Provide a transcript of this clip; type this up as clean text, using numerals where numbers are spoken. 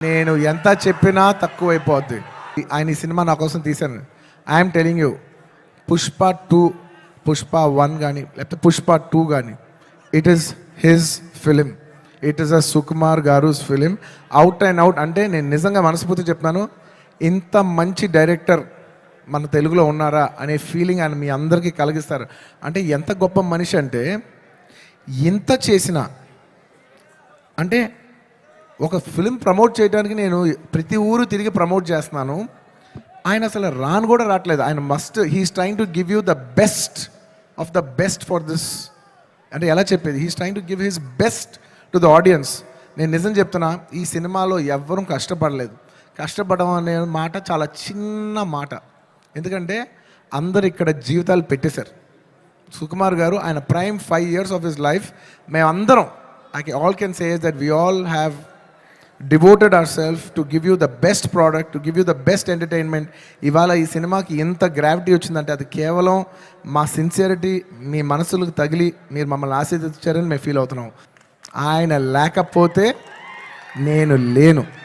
నేను ఎంత చెప్పినా తక్కువైపోద్ది. ఆయన ఈ సినిమా నా కోసం తీశాను. I'm telling you, Pushpa 2, Pushpa 1 కానీ లేకపోతే పుష్ప 2 కానీ, it is his film. It is a Sukumar garu's film. Out and out. అంటే నేను నిజంగా మనస్ఫూర్తి చెప్తున్నాను, ఇంత మంచి డైరెక్టర్ మన తెలుగులో ఉన్నారా అనే ఫీలింగ్ ఆయన మీ అందరికీ కలిగిస్తారు. అంటే ఎంత గొప్ప మనిషి అంటే, ఇంత చేసిన అంటే ఒక ఫిలిం ప్రమోట్ చేయడానికి నేను ప్రతి ఊరు తిరిగి ప్రమోట్ చేస్తున్నాను. ఆయన అసలు రాను కూడా రావట్లేదు. ఆయన he's trying to give you the best of the best for this. అంటే ఎలా చెప్పేది, he's trying to give his best to the audience. నేను నిజం చెప్తున్నా, ఈ సినిమాలో ఎవ్వరూ కష్టపడలేదు. కష్టపడడం అనే మాట చాలా చిన్న మాట. ఎందుకంటే అందరు ఇక్కడ జీవితాలు పెట్టేశారు. సుకుమార్ గారు ఆయన prime 5 years of his life మేమందరం, all can say is that we all have devoted ourselves to give you the best product, to give you the best entertainment. ఇవాళ ఈ సినిమాకి ఎంత గ్రావిటీ వచ్చిందంటే అది కేవలం మా సిన్సియరిటీ మీ మనసులకు తగిలి మీరు మమ్మల్ని ఆశీర్వదించారని మేము ఫీల్ అవుతున్నాం. ఆయన లేకపోతే నేను లేను.